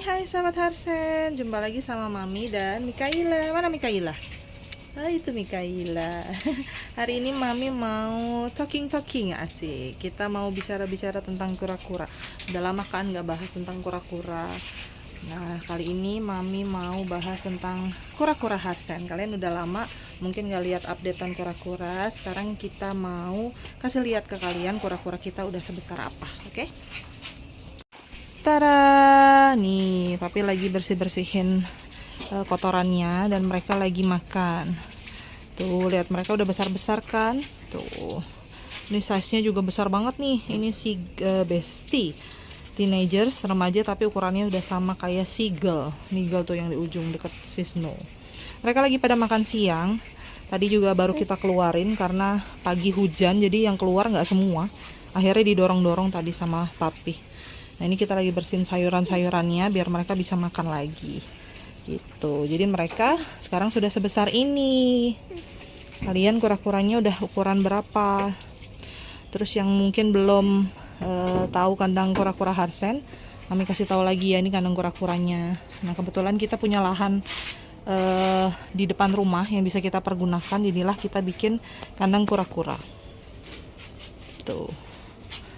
Hai sahabat Harsen, jumpa lagi sama Mami dan Mikaila. Mana Mikaila? Itu Mikaila. Hari ini Mami mau talking asik. Kita mau bicara-bicara tentang kura-kura. Udah lama kan nggak bahas tentang kura-kura. Nah, kali ini Mami mau bahas tentang kura-kura Harsen. Kalian udah lama mungkin nggak lihat updatean kura-kura. Sekarang kita mau kasih lihat ke kalian kura-kura kita udah sebesar apa, oke? Tara, nih papi lagi bersih-bersihin kotorannya dan mereka lagi makan. Tuh, lihat mereka udah besar-besar kan? Tuh. Ini size-nya juga besar banget nih. Ini si Bestie. Teenagers, remaja tapi ukurannya udah sama kayak Seagull. Seagull tuh yang di ujung deket si Snow. Mereka lagi pada makan siang. Tadi juga baru kita keluarin karena pagi hujan, jadi yang keluar nggak semua. Akhirnya didorong-dorong tadi sama papi. Nah, ini kita lagi bersihin sayuran-sayurannya biar mereka bisa makan lagi. Gitu. Jadi mereka sekarang sudah sebesar ini. Kalian kura-kuranya udah ukuran berapa? Terus yang mungkin belum tahu kandang kura-kura Harsen, kami kasih tahu lagi ya, ini kandang kura-kuranya. Nah, kebetulan kita punya lahan di depan rumah yang bisa kita pergunakan. Inilah kita bikin kandang kura-kura. Tuh.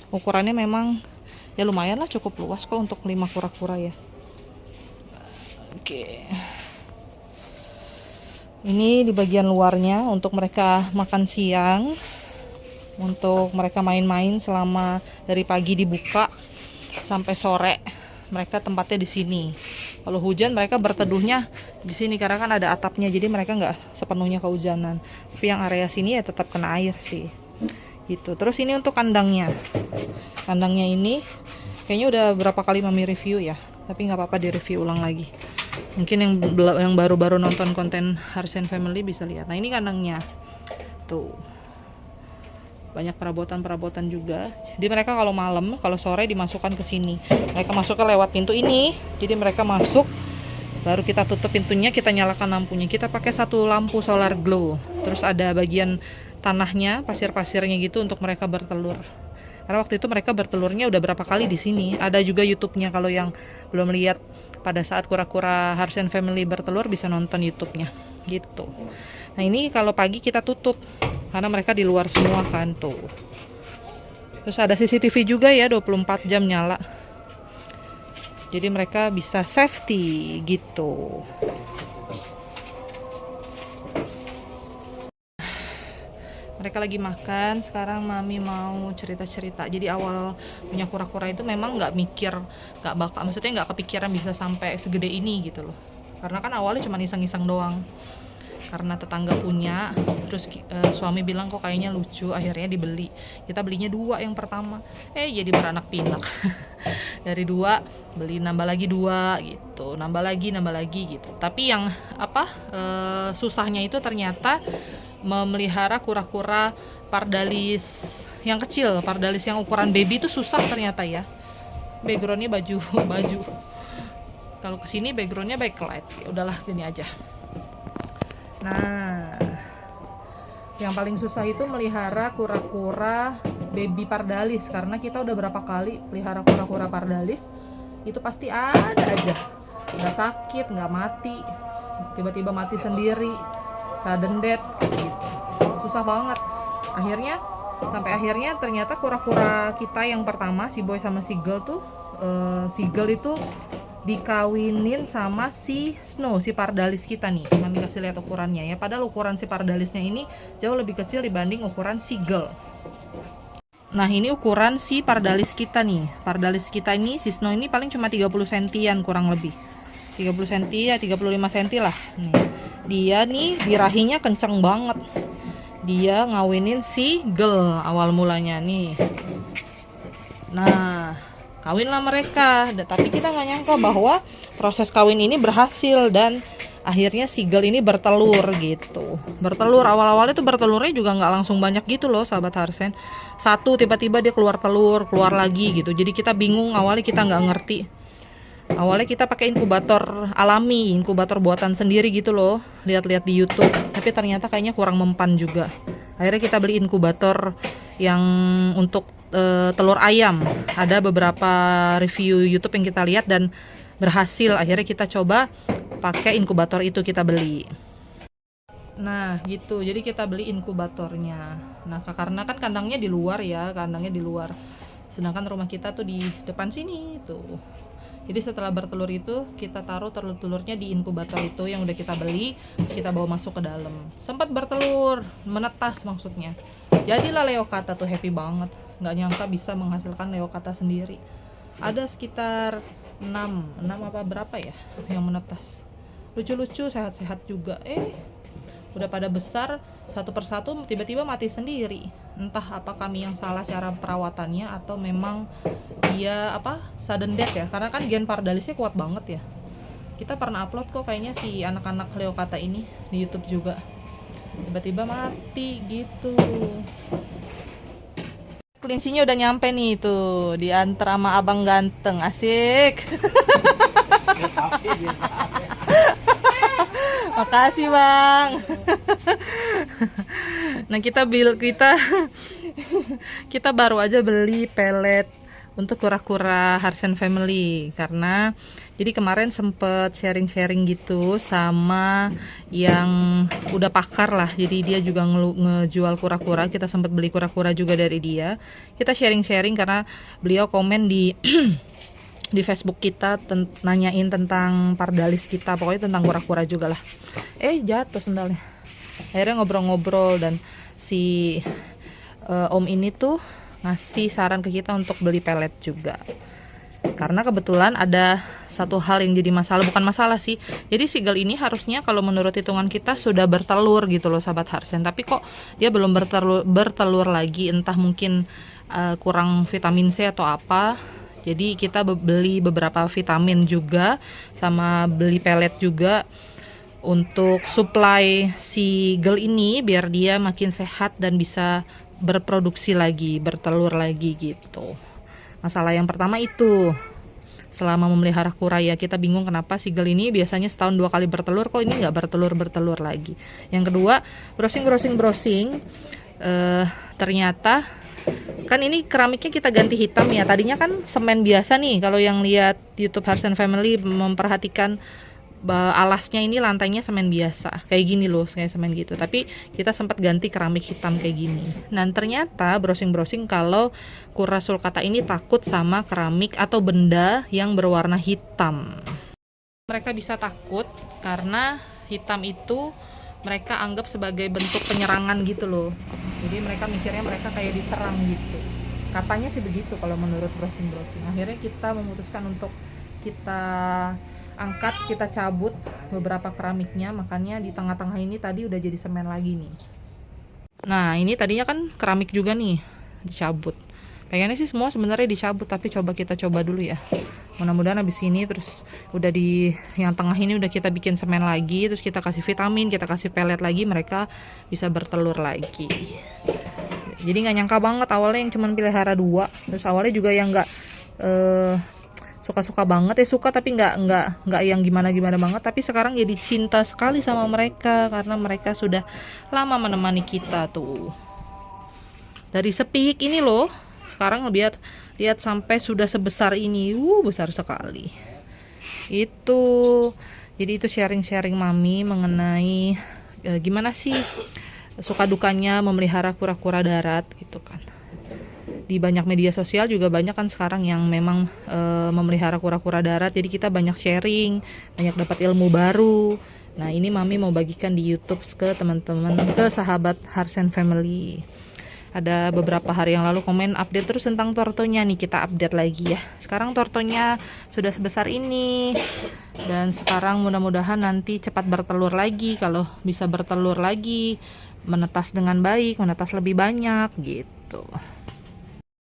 Ukurannya memang ya lumayan lah, cukup luas kok untuk 5 kura-kura ya. Oke. Ini di bagian luarnya untuk mereka makan siang, untuk mereka main-main selama dari pagi dibuka sampai sore. Mereka tempatnya di sini. Kalau hujan mereka berteduhnya di sini karena kan ada atapnya, jadi mereka nggak sepenuhnya kehujanan. Tapi yang area sini ya tetap kena air sih. Gitu. Terus ini untuk kandangnya. Kandangnya ini kayaknya udah berapa kali Mami review ya, tapi nggak apa-apa di review ulang lagi. Mungkin yang baru-baru nonton konten Harsen Family bisa lihat. Nah, ini kandangnya. Tuh. Banyak perabotan-perabotan juga. Jadi mereka kalau malam, kalau sore dimasukkan ke sini. Mereka masuknya lewat pintu ini. Jadi mereka masuk, baru kita tutup pintunya, kita nyalakan lampunya. Kita pakai satu lampu solar glow. Terus ada bagian tanahnya, pasir-pasirnya gitu untuk mereka bertelur. Karena waktu itu mereka bertelurnya udah berapa kali di sini. Ada juga YouTube-nya, kalau yang belum lihat pada saat kura-kura Harsen Family bertelur bisa nonton YouTube-nya. Gitu. Nah, ini kalau pagi kita tutup karena mereka di luar semua kan tuh. Terus ada CCTV juga ya, 24 jam nyala. Jadi mereka bisa safety gitu. Mereka lagi makan. Sekarang Mami mau cerita-cerita. Jadi awal punya kura-kura itu memang nggak mikir, maksudnya nggak kepikiran bisa sampai segede ini gitu loh. Karena kan awalnya cuma iseng-iseng doang. Karena tetangga punya, terus suami bilang kok kayaknya lucu, akhirnya dibeli. Kita belinya 2 yang pertama, jadi beranak pinak. Dari 2 beli nambah lagi 2 gitu, nambah lagi gitu. Tapi yang susahnya itu ternyata memelihara kura-kura pardalis yang kecil, pardalis yang ukuran baby itu susah ternyata ya. Backgroundnya baju. Kalau kesini backgroundnya backlight, ya udahlah gini aja. Nah, yang paling susah itu melihara kura-kura baby pardalis, karena kita udah berapa kali pelihara kura-kura pardalis, itu pasti ada aja nggak sakit, nggak mati, tiba-tiba mati sendiri, sudden death gitu. Susah banget. Sampai akhirnya ternyata kura-kura kita yang pertama, si boy sama si girl tuh, si girl itu dikawinin sama si Snow, si pardalis kita nih. Mami kasih lihat ukurannya ya. Padahal ukuran si pardalisnya ini jauh lebih kecil dibanding ukuran si girl. Nah, ini ukuran si pardalis kita nih. Pardalis kita ini, si Snow ini paling cuma 30 sentian kurang lebih. 30 senti ya, 35 senti lah. Nih. Dia nih birahinya kenceng banget. Dia ngawinin si girl awal mulanya nih. Nah, kawinlah mereka. Tapi kita nggak nyangka bahwa proses kawin ini berhasil dan akhirnya seagull ini bertelur gitu. Bertelur, awal-awalnya tuh bertelurnya juga nggak langsung banyak gitu loh sahabat Harsen. Satu tiba-tiba dia keluar telur, keluar lagi gitu. Jadi kita bingung, awalnya kita nggak ngerti. Awalnya kita pakai inkubator alami, inkubator buatan sendiri gitu loh. Lihat-lihat di YouTube, tapi ternyata kayaknya kurang mempan juga. Akhirnya kita beli inkubator yang untuk telur ayam. Ada beberapa review YouTube yang kita lihat dan berhasil. Akhirnya kita coba pakai inkubator itu, kita beli. Nah gitu, jadi kita beli inkubatornya. Nah karena kan kandangnya di luar ya, kandangnya di luar, sedangkan rumah kita tuh di depan sini tuh. Jadi setelah bertelur itu kita taruh telur-telurnya di inkubator itu yang udah kita beli, kita bawa masuk ke dalam. Sempat bertelur, menetas maksudnya. Jadilah leocata tuh, happy banget. Nggak nyangka bisa menghasilkan leocata sendiri. Ada sekitar 6 apa berapa ya yang menetas. Lucu-lucu, sehat-sehat juga. Udah pada besar, satu persatu tiba-tiba mati sendiri. Entah apa kami yang salah cara perawatannya atau memang dia sudden death ya, karena kan gen pardalisnya kuat banget ya. Kita pernah upload kok kayaknya si anak-anak leocata ini di YouTube juga, tiba-tiba mati gitu. Kelincinya udah nyampe nih tuh, diantar sama abang ganteng, asik. Makasih bang. Nah kita baru aja beli pelet untuk kura-kura Harsen Family, karena jadi kemarin sempet sharing-sharing gitu sama yang udah pakar lah, jadi dia juga ngejual kura-kura, kita sempet beli kura-kura juga dari dia. Kita sharing-sharing karena beliau komen di di Facebook kita nanyain tentang pardalis kita, pokoknya tentang kura-kura juga lah. Jatuh sendalnya. Akhirnya ngobrol-ngobrol dan si om ini tuh ngasih saran ke kita untuk beli pelet juga. Karena kebetulan ada satu hal yang jadi masalah, bukan masalah sih. Jadi seagull ini harusnya kalau menurut hitungan kita sudah bertelur gitu loh sahabat Harsen, tapi kok dia belum bertelur lagi, entah mungkin kurang vitamin C atau apa. Jadi kita beli beberapa vitamin juga, sama beli pelet juga untuk supply si girl ini biar dia makin sehat dan bisa berproduksi lagi, bertelur lagi gitu. Masalah yang pertama itu, selama memelihara kura ya kita bingung kenapa si girl ini biasanya setahun 2 kali bertelur, kok ini nggak bertelur lagi. Yang kedua, browsing, ternyata kan ini keramiknya kita ganti hitam ya. Tadinya kan semen biasa nih, kalau yang lihat YouTube Harsen Family memperhatikan alasnya ini lantainya semen biasa kayak gini loh, kayak semen gitu, tapi kita sempat ganti keramik hitam kayak gini. Dan ternyata browsing kalau kura sulcata ini takut sama keramik atau benda yang berwarna hitam. Mereka bisa takut karena hitam itu mereka anggap sebagai bentuk penyerangan gitu loh. Jadi mereka mikirnya mereka kayak diserang gitu. Katanya sih begitu kalau menurut browsing. Akhirnya kita memutuskan untuk kita angkat, kita cabut beberapa keramiknya. Makanya di tengah-tengah ini tadi udah jadi semen lagi nih. Nah ini tadinya kan keramik juga nih, dicabut. Pengennya sih semua sebenarnya dicabut, tapi kita coba dulu ya. Mudah-mudahan habis ini terus udah di yang tengah ini udah kita bikin semen lagi, terus kita kasih vitamin, kita kasih pelet lagi, mereka bisa bertelur lagi. Jadi nggak nyangka banget awalnya yang cuman pelihara 2, terus awalnya juga yang nggak suka-suka banget suka, tapi nggak yang gimana banget, tapi sekarang jadi cinta sekali sama mereka karena mereka sudah lama menemani kita tuh. Dari sepik ini loh, sekarang lihat sampai sudah sebesar ini, besar sekali. Jadi itu sharing mami mengenai gimana sih suka dukanya memelihara kura-kura darat gitu kan. Di banyak media sosial juga banyak kan sekarang yang memang memelihara kura-kura darat, jadi kita banyak sharing, banyak dapat ilmu baru. Nah ini mami mau bagikan di YouTube ke teman-teman, ke sahabat Harsen Family. Ada beberapa hari yang lalu komen update terus tentang tortonya nih, kita update lagi ya. Sekarang tortonya sudah sebesar ini, dan sekarang mudah-mudahan nanti cepat bertelur lagi. Kalau bisa bertelur lagi, menetas dengan baik, menetas lebih banyak gitu.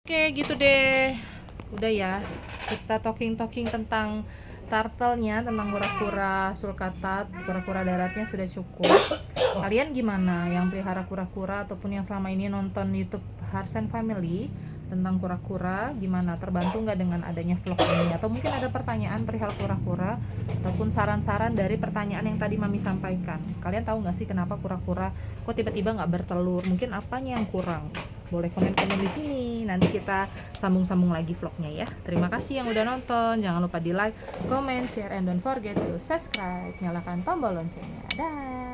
Oke gitu deh. Udah ya, kita talking tentang turtle-nya, tentang kura-kura sulcatat, kura-kura daratnya sudah cukup. Kalian gimana yang pelihara kura-kura ataupun yang selama ini nonton YouTube Hearts and Family tentang kura-kura, gimana, terbantu nggak dengan adanya vlog ini? Atau mungkin ada pertanyaan perihal kura-kura ataupun saran-saran dari pertanyaan yang tadi Mami sampaikan. Kalian tahu nggak sih kenapa kura-kura kok tiba-tiba nggak bertelur? Mungkin apanya yang kurang? Boleh komen-komen di sini. Nanti kita sambung-sambung lagi vlognya ya. Terima kasih yang udah nonton. Jangan lupa di like, comment, share, and don't forget to subscribe. Nyalakan tombol loncengnya. Dah.